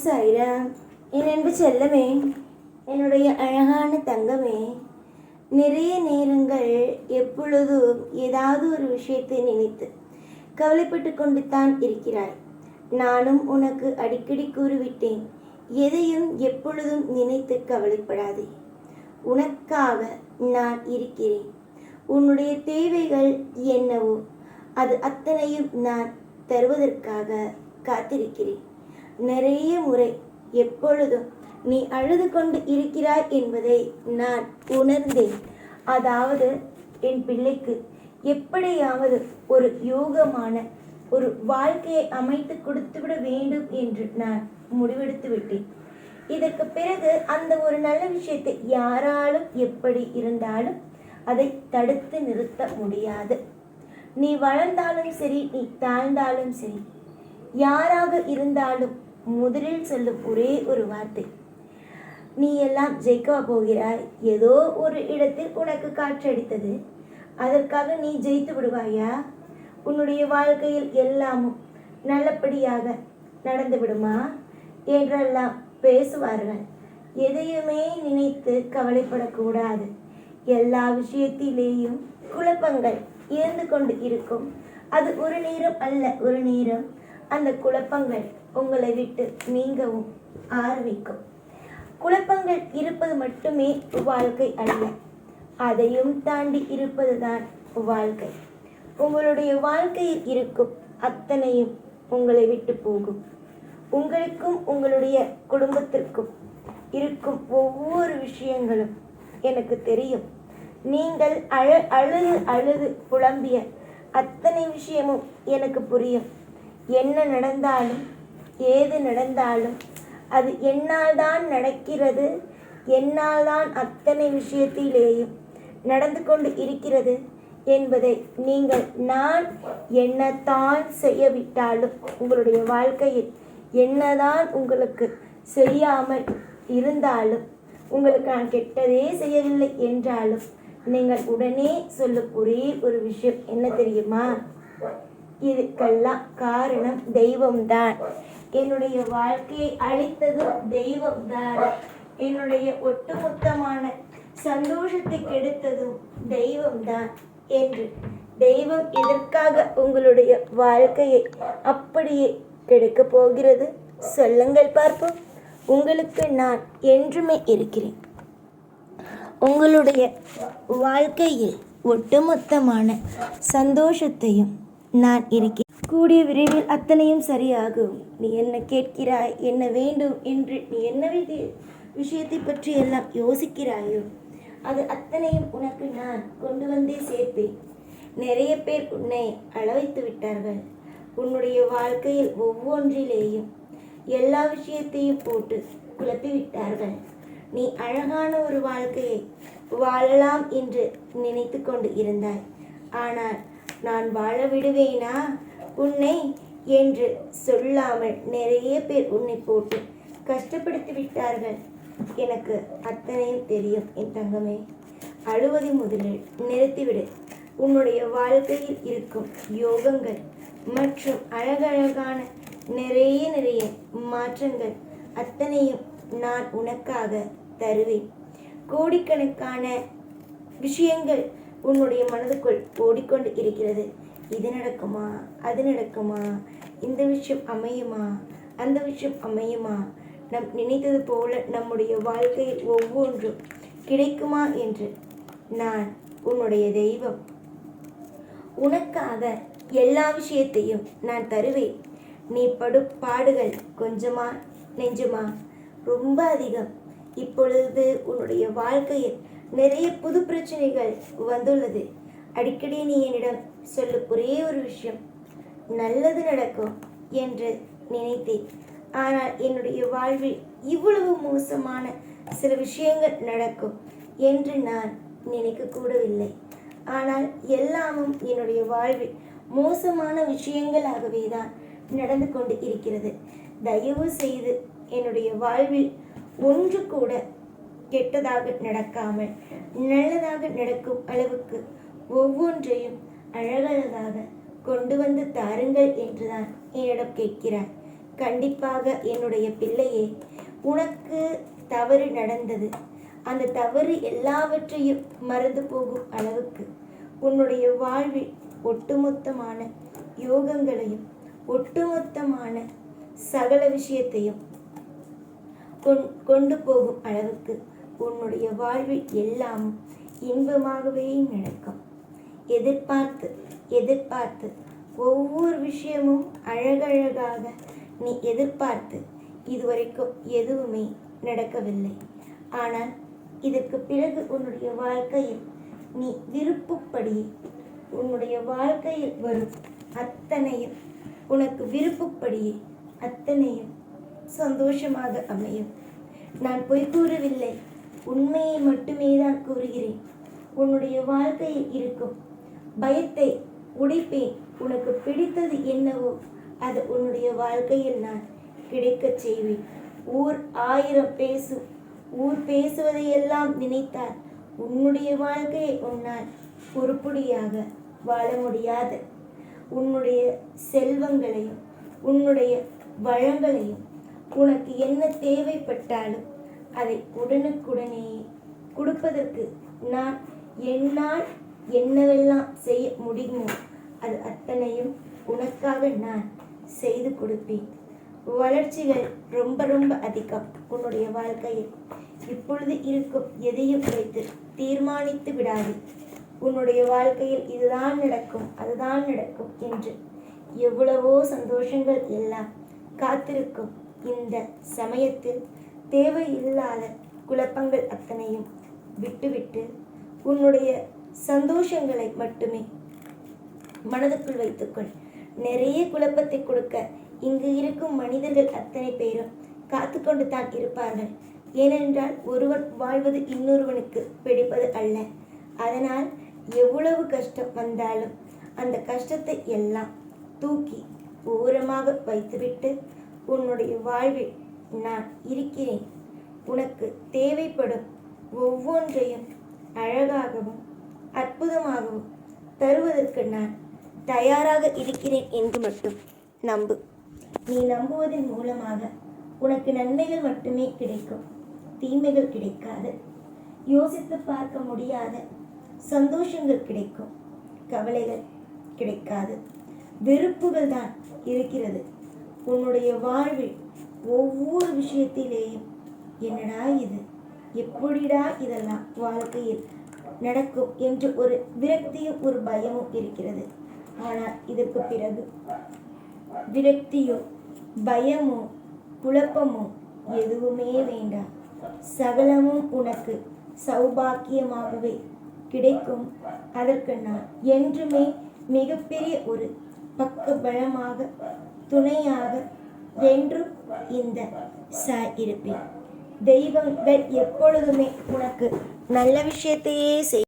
சாய்ராம். என் அன்பு செல்லமே, என்னுடைய அழகான தங்கமே, நிறைய நேரங்கள் எப்பொழுதும் ஏதாவது ஒரு விஷயத்தை நினைத்து கவலைப்பட்டு கொண்டு தான் இருக்கிறாய். நானும் உனக்கு அடிக்கடி கூறிவிட்டேன், எதையும் எப்பொழுதும் நினைத்து கவலைப்படாதே. உனக்காக நான் இருக்கிறேன். உன்னுடைய தேவைகள் என்னவோ அது அத்தனையும் நான் தருவதற்காக காத்திருக்கிறேன். நிறைய முறை எப்பொழுதும் நீ அழுது கொண்டு இருக்கிறாய் என்பதை நான் உணர்ந்தேன். அதாவது என் பிள்ளைக்கு எப்படியாவது ஒரு யோகமான ஒரு வாழ்க்கையை அமைத்து கொடுத்துவிட வேண்டும் என்று நான் முடிவெடுத்து விட்டேன். இதற்கு பிறகு அந்த ஒரு நல்ல விஷயத்தை யாராலும் எப்படி இருந்தாலும் அதை தடுத்து நிறுத்த முடியாது. நீ வளர்ந்தாலும் சரி, நீ தாழ்ந்தாலும் சரி, யாராக இருந்தாலும் முதலில் சொல்லும் ஒரே ஒரு வார்த்தை, நீ எல்லாம் ஜெயிக்க போகிறாய். ஏதோ ஒரு இடத்தில் உனக்கு காற்றடித்தது, அதற்காக நீ ஜெயித்து விடுவாயா? உன்னுடைய வாழ்க்கையில் எல்லாமும் நல்லபடியாக நடந்து விடுமா என்றெல்லாம் பேசுவார்கள். எதையுமே நினைத்து கவலைப்படக்கூடாது. எல்லா விஷயத்திலேயும் குழப்பங்கள் இருந்து கொண்டு இருக்கும். அது ஒரு நேரம் அல்ல, ஒரு நேரம் அந்த குழப்பங்கள் உங்களை விட்டு நீங்கவும் ஆரம்பிக்கும். குழப்பங்கள் இருப்பது மட்டுமே வாழ்க்கை அல்ல, அதையும் தாண்டி இருப்பதுதான் வாழ்க்கை. உங்களுடைய வாழ்க்கையில் இருக்கும் அத்தனையும் உங்களை விட்டு போகும். உங்களுக்கும் உங்களுடைய குடும்பத்திற்கும் இருக்கும் ஒவ்வொரு விஷயங்களும் எனக்கு தெரியும். நீங்கள் அழுது அழுது புலம்பிய அத்தனை விஷயமும் எனக்கு புரியும். என்ன நடந்தாலும் ஏது நடந்தாலும் அது என்னால் தான் நடக்கிறது, என்னால் தான் அத்தனை விஷயத்திலேயும் நடந்து கொண்டு இருக்கிறது என்பதை நீங்கள் நான் என்னதான் செய்யவிட்டாலும், உங்களுடைய வாழ்க்கையில் என்னதான் உங்களுக்கு செய்யாமல் இருந்தாலும், உங்களுக்கு நான் கெட்டதே செய்யவில்லை என்றாலும், நீங்கள் உடனே சொல்லும் ஒரே ஒரு விஷயம் என்ன தெரியுமா? இதுக்கெல்லாம் காரணம் தெய்வம்தான். என்னுடைய வாழ்க்கையை அளித்ததும் தெய்வம்தான். என்னுடைய ஒட்டுமொத்தமான சந்தோஷத்தை கெடுத்ததும் தெய்வம்தான் என்று. தெய்வம் எதற்காக உங்களுடைய வாழ்க்கையை அப்படியே கெடுக்கப் போகிறது? சொல்லுங்கள் பார்ப்போம். உங்களுக்கு நான் என்றுமே இருக்கிறேன். உங்களுடைய வாழ்க்கையில் ஒட்டுமொத்தமான சந்தோஷத்தையும் நான் இருக்கிறேன். கூடிய விரைவில் அத்தனையும் சரியாகும். நீ என்ன கேட்கிறாய், என்ன வேண்டும் என்று நீ என்ன விஷயத்தை பற்றி எல்லாம் யோசிக்கிறாயோ அது அத்தனையும் உனக்கு நான் கொண்டு வந்தே சேர்ப்பேன். நிறைய பேர் உன்னை அளவைத்து விட்டார்கள். உன்னுடைய வாழ்க்கையில் ஒவ்வொன்றிலேயும் எல்லா விஷயத்தையும் போட்டு குழப்பி விட்டார்கள். நீ அழகான ஒரு வாழ்க்கையை வாழலாம் என்று நினைத்து கொண்டு இருந்தாய். ஆனால் நான் வாழ விடுவேனா உன்னை என்று சொல்லாமல் நிறைய பேர் உன்னை போட்டு கஷ்டப்படுத்தி விட்டார்கள். எனக்கு அத்தனையும் தெரியும் என் தங்கமே. அழுவதை முதலில் நிறுத்திவிடு. உன்னுடைய வாழ்க்கையில் இருக்கும் யோகங்கள் மற்றும் அழகழகான நிறைய மாற்றங்கள் அத்தனையும் நான் உனக்காக தருவேன். கோடிக்கணக்கான விஷயங்கள் உன்னுடைய மனதுக்குள் ஓடிக்கொண்டு இருக்கிறது. இது நடக்குமா, அது நடக்குமா, இந்த விஷயம் அமையுமா, அந்த விஷயம் அமையுமா, நம் நினைத்தது போல நம்முடைய வாழ்க்கையில் ஒவ்வொன்றும் கிடைக்குமா என்று. நான் உன்னுடைய தெய்வம். உனக்காக எல்லா விஷயத்தையும் நான் தருவேன். நீ படும் பாடுகள் கொஞ்சமா நெஞ்சுமா? ரொம்ப அதிகம். இப்பொழுது உன்னுடைய வாழ்க்கையில் நிறைய புது பிரச்சனைகள் வந்துள்ளது. அடிக்கடி நீ என்னிடம் சொல்ல ஒரே ஒரு விஷயம், நல்லது நடக்கும் என்று நினைத்தேன். ஆனால் என்னுடைய வாழ்வில் இவ்வளவு மோசமான சில விஷயங்கள் நடக்கும் என்று நான் நினைக்கக்கூடவில்லை. ஆனால் எல்லாமும் என்னுடைய வாழ்வில் மோசமான விஷயங்களாகவே தான் நடந்து கொண்டு இருக்கிறது. தயவு செய்து என்னுடைய வாழ்வில் ஒன்று கூட கெட்டதாக நடக்காமல் நல்லதாக நடக்கும் அளவுக்கு ஒவ்வொன்றையும் அழகழகாக கொண்டு வந்து தாருங்கள் என்றுதான் என்னிடம் கேட்கிறார். கண்டிப்பாக என்னுடைய பிள்ளையே, உனக்கு தவறு நடந்தது. அந்த தவறு எல்லாவற்றையும் மறந்து போகும் அளவுக்கு உன்னுடைய வாழ்வில் ஒட்டுமொத்தமான யோகங்களையும் ஒட்டுமொத்தமான சகல விஷயத்தையும் கொண்டு போகும் அளவுக்கு உன்னுடைய வாழ்வில் எல்லாம் இன்பமாகவே நடக்கும். எதிர்பார்த்து எதிர்பார்த்து ஒவ்வொரு விஷயமும் அழகழகாக நீ எதிர்பார்த்து இதுவரைக்கும் எதுவுமே நடக்கவில்லை. ஆனால் இதற்கு பிறகு உன்னுடைய வாழ்க்கையில் நீ விருப்பப்படியே உன்னுடைய வாழ்க்கையில் வரும் அத்தனையும் உனக்கு விருப்பப்படியே அத்தனையும் சந்தோஷமாக அமையும். நான் பொய் கூறவில்லை, உண்மையை மட்டுமே தான் கூறுகிறேன். உன்னுடைய வாழ்க்கையில் இருக்கும் பயத்தை உடைப்பேன். உனக்கு பிடித்தது என்னவோ அது உன்னுடைய வாழ்க்கையில் நான் கிடைக்கச் செய்வேன். ஊர் 1000 பேசும். ஊர் பேசுவதையெல்லாம் நினைத்தால் உன்னுடைய வாழ்க்கையை உன்னால் உருப்படியாக வாழ முடியாது. உன்னுடைய செல்வங்களையும் உன்னுடைய வளங்களையும் உனக்கு என்ன தேவைப்பட்டாலும் அதை உடனுக்குடனே கொடுப்பதற்கு நான் என்னால் என்னவெல்லாம் செய்ய முடியுமோ அது அத்தனையும் உனக்காக நான் செய்து கொடுப்பேன். வளர்ச்சிகள் ரொம்ப ரொம்ப அதிகம் உன்னுடைய வாழ்க்கையில். இப்பொழுது இருக்கும் எதையும் வைத்து தீர்மானித்து விடாது. உன்னுடைய வாழ்க்கையில் இதுதான் நடக்கும் அதுதான் நடக்கும் என்று எவ்வளவோ சந்தோஷங்கள் எல்லாம் காத்திருக்கும் இந்த சமயத்தில் தேவையில்லாத குழப்பங்கள் அத்தனையும் விட்டுவிட்டு உன்னுடைய சந்தோஷங்களை மட்டுமே மனதுக்குள் வைத்துக்கொள். நிறைய குழப்பத்தை கொடுக்க இங்கு இருக்கும் மனிதர்கள் அத்தனை பேரும் காத்து கொண்டு தான் இருப்பார்கள். ஏனென்றால் ஒருவன் வாழ்வது இன்னொருவனுக்கு பிடிப்பது அல்ல. அதனால் எவ்வளவு கஷ்டம் வந்தாலும் அந்த கஷ்டத்தை எல்லாம் தூக்கி ஓரமாக வைத்துவிட்டு உன்னுடைய வாழ்வில் நான் இருக்கிறேன். உனக்கு தேவைப்படும் ஒவ்வொன்றையும் அழகாகவும் அற்புதமாகவும் தருவதற்கு நான் தயாராக இருக்கிறேன் என்று மட்டும் நம்பு. நீ நம்புவதன் மூலமாக உனக்கு நன்மைகள் மட்டுமே கிடைக்கும், தீமைகள் கிடைக்காது. யோசித்து பார்க்க முடியாத சந்தோஷங்கள் கிடைக்கும், கவலைகள் கிடைக்காது. வெறுப்புகள் தான் இருக்கிறது. உன்னுடைய வாழ்வில் ஒவ்வொரு விஷயத்திலேயும் என்னடா இது, எப்படிடா இதெல்லாம் வாழ்க்கையில் நடக்கும் என்று ஒரு விரக்தியும் ஒரு பயமும் இருக்கிறது. ஆனால் இதற்கு பிறகு விரக்தியோ பயமோ குழப்பமோ எதுவுமே வேண்டாம். சகலமும் உனக்கு சௌபாக்கியமாகவே கிடைக்கும். அதற்கு நான் என்றுமே மிகப்பெரிய ஒரு பக்க பலமாக துணையாக என்றும் இந்த சாய் இருப்பேன். தெய்வங்கள் எப்பொழுதுமே உனக்கு நல்ல விஷயத்தையே செய்யும்.